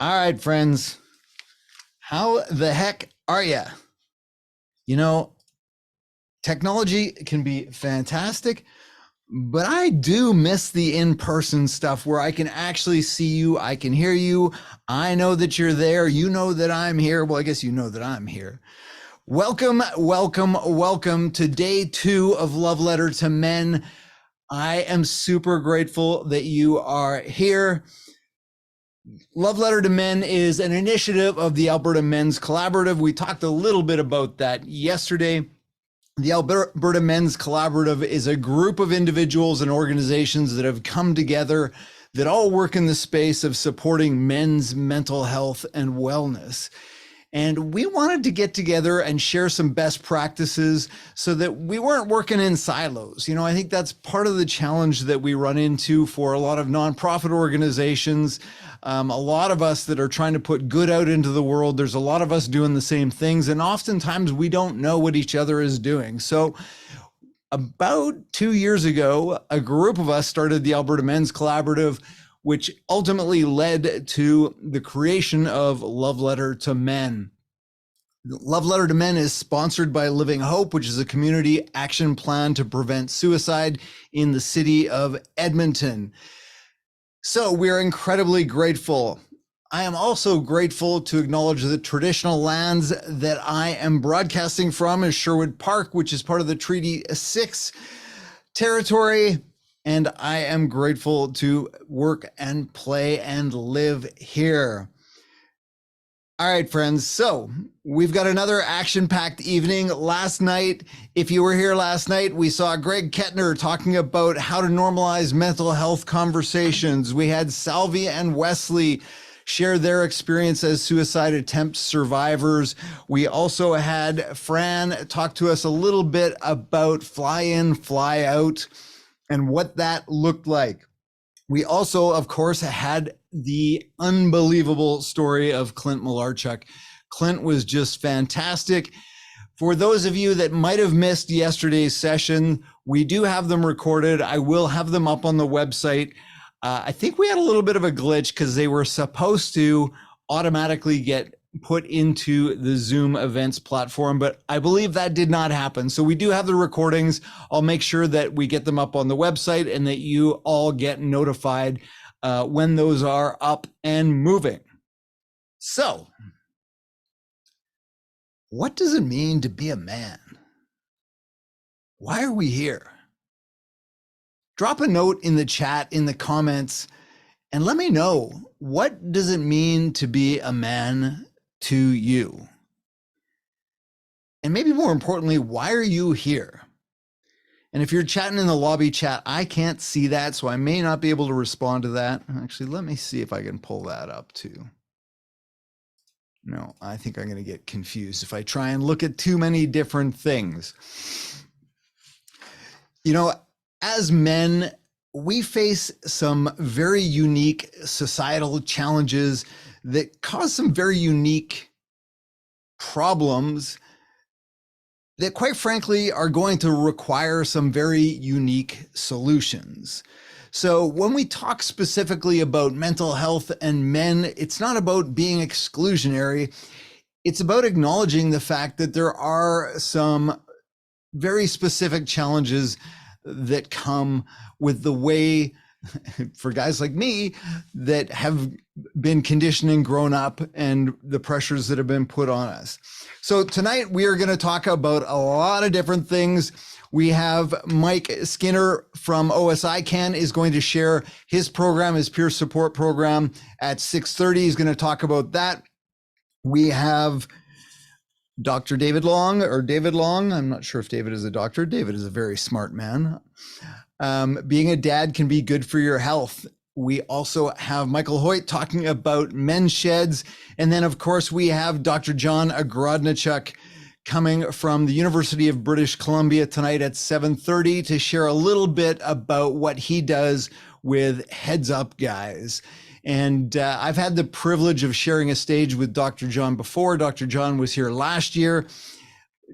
All right, friends. How the heck are you? You know, technology can be fantastic, but I do miss the in-person stuff where I can actually see you, I can hear you, I know that you're there, you know that I'm here. Well, I guess you know that I'm here. Welcome, welcome, welcome to day 2 of Love Letter to Men. I am super grateful that you are here. Love Letter to Men is an initiative of the Alberta Men's Collaborative. We talked a little bit about that yesterday. The Alberta Men's Collaborative is a group of individuals and organizations that have come together that all work in the space of supporting men's mental health and wellness. And we wanted to get together and share some best practices so that we weren't working in silos. You know, I think that's part of the challenge that we run into for a lot of nonprofit organizations. A lot of us that are trying to put good out into the world, there's a lot of us doing the same things. And oftentimes we don't know what each other is doing. So about 2 years ago, a group of us started the Alberta Men's Collaborative, which ultimately led to the creation of Love Letter to Men. Love Letter to Men is sponsored by Living Hope, which is a community action plan to prevent suicide in the city of Edmonton. So we are incredibly grateful. I am also grateful to acknowledge the traditional lands that I am broadcasting from is Sherwood Park, which is part of the Treaty 6 territory. And I am grateful to work and play and live here. All right, friends. So we've got another action-packed evening. Last night, if you were here last night, we saw Greg Kettner talking about how to normalize mental health conversations. We had Salvi and Wesley share their experience as suicide attempt survivors. We also had Fran talk to us a little bit about fly in, fly out, and what that looked like. We also, of course, had the unbelievable story of Clint Malarchuk. Clint was just fantastic. For those of you that might have missed yesterday's session, we do have them recorded. I will have them up on the website. I think we had a little bit of a glitch because they were supposed to automatically get put into the Zoom events platform, but I believe that did not happen. So we do have the recordings. I'll make sure that we get them up on the website and that you all get notified when those are up and moving. So, what does it mean to be a man? Why are we here? Drop a note in the chat, in the comments, and let me know, what does it mean to be a man to you? And maybe more importantly, why are you here? And if you're chatting in the lobby chat, I can't see that, so I may not be able to respond to that. Actually, let me see if I can pull that up too. No, I think I'm going to get confused if I try and look at too many different things. You know, as men, we face some very unique societal challenges that cause some very unique problems that, quite frankly, are going to require some very unique solutions. So when we talk specifically about mental health and men, it's not about being exclusionary. It's about acknowledging the fact that there are some very specific challenges that come with the way, for guys like me that have been conditioned and grown up, and the pressures that have been put on us. So tonight we are going to talk about a lot of different things. We have Mike Skinner from OSICAN is going to share his program, his peer support program at 6:30. He's going to talk about that. We have Dr. David Long, I'm not sure if David is a doctor. David is a very smart man. Being a dad can be good for your health. We also have Michael Hoyt talking about men's sheds. And then, of course, we have Dr. John Agrodnichuk coming from the University of British Columbia tonight at 7:30 to share a little bit about what he does with Heads Up Guys. And I've had the privilege of sharing a stage with Dr. John before. Dr. John was here last year.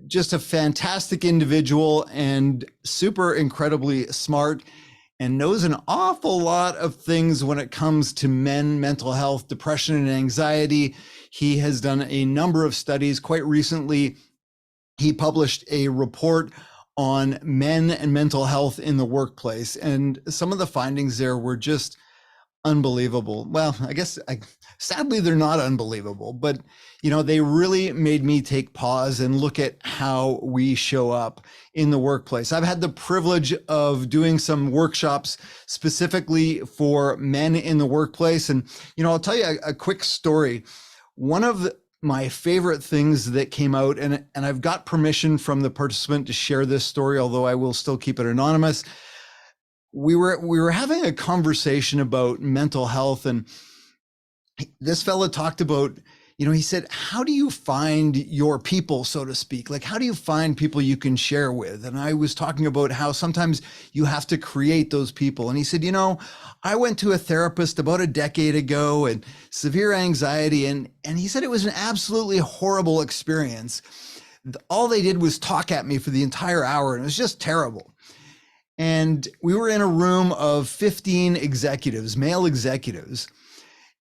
Just a fantastic individual and super incredibly smart. and knows an awful lot of things when it comes to men, mental health, depression, and anxiety. He has done a number of studies. Quite recently, he published a report on men and mental health in the workplace. And some of the findings there were just unbelievable. Well, sadly, they're not unbelievable, but they really made me take pause and look at how we show up in the workplace. I've had the privilege of doing some workshops specifically for men in the workplace. And, I'll tell you a quick story. One of my favorite things that came out, and I've got permission from the participant to share this story, although I will still keep it anonymous. We were having a conversation about mental health, and this fella talked about, he said, how do you find your people, so to speak? Like, how do you find people you can share with? And I was talking about how sometimes you have to create those people. And he said, I went to a therapist about a decade ago and severe anxiety. And he said it was an absolutely horrible experience. All they did was talk at me for the entire hour, and it was just terrible. And we were in a room of 15 executives, male executives.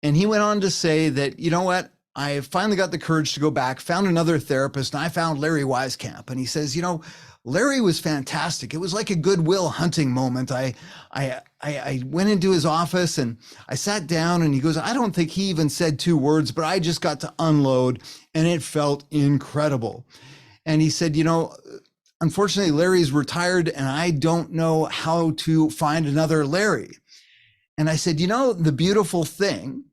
And he went on to say that, you know what? I finally got the courage to go back, found another therapist, and I found Larry Weiskamp. And he says, Larry was fantastic. It was like a Goodwill Hunting moment. I went into his office and I sat down, and he goes, I don't think he even said 2 words, but I just got to unload, and it felt incredible. And he said, unfortunately, Larry's retired, and I don't know how to find another Larry. And I said, the beautiful thing,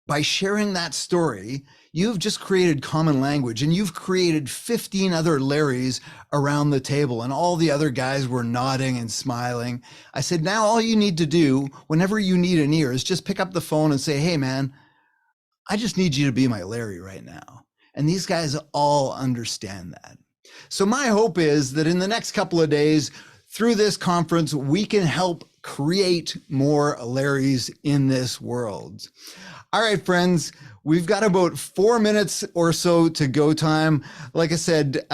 by sharing that story, you've just created common language, and you've created 15 other Larrys around the table, and all the other guys were nodding and smiling. I said, now all you need to do whenever you need an ear is just pick up the phone and say, hey man, I just need you to be my Larry right now. And these guys all understand that. So my hope is that in the next couple of days through this conference, we can help create more Larrys in this world. All right, friends, we've got about 4 minutes or so to go time. Like I said,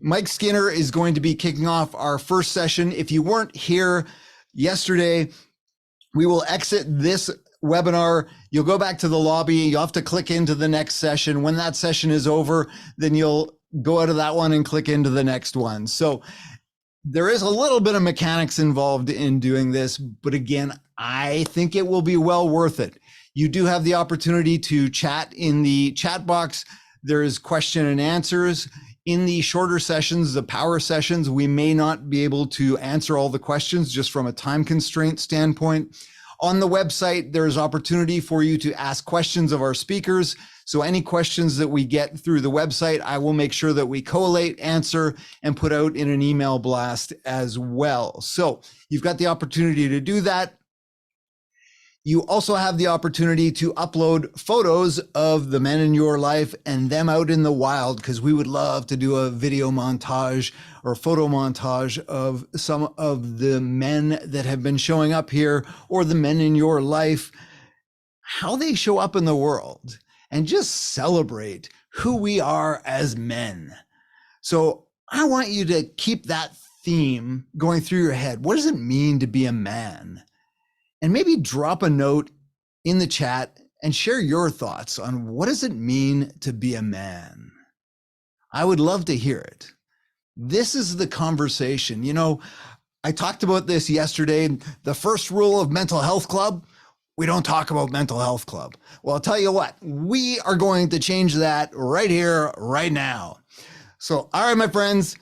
Mike Skinner is going to be kicking off our first session. If you weren't here yesterday, we will exit this webinar. You'll go back to the lobby. You'll have to click into the next session. When that session is over, then you'll go out of that one and click into the next one. So there is a little bit of mechanics involved in doing this, but again, I think it will be well worth it. You do have the opportunity to chat in the chat box. There is question and answers. In the shorter sessions, the power sessions, we may not be able to answer all the questions just from a time constraint standpoint. On the website, there's opportunity for you to ask questions of our speakers. So any questions that we get through the website, I will make sure that we collate, answer, and put out in an email blast as well. So you've got the opportunity to do that. You also have the opportunity to upload photos of the men in your life and them out in the wild, because we would love to do a video montage or photo montage of some of the men that have been showing up here, or the men in your life, how they show up in the world, and just celebrate who we are as men. So I want you to keep that theme going through your head. What does it mean to be a man? And maybe drop a note in the chat and share your thoughts on what does it mean to be a man? I would love to hear it. This is the conversation. I talked about this yesterday. The first rule of Mental Health Club, we don't talk about Mental Health Club. Well, I'll tell you what, we are going to change that right here, right now. So, all right, my friends,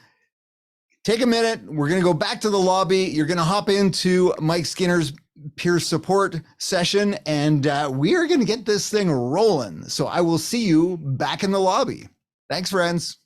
take a minute. We're going to go back to the lobby. You're going to hop into Mike Skinner's peer support session, and we are going to get this thing rolling. So I will see you back in the lobby. Thanks, friends.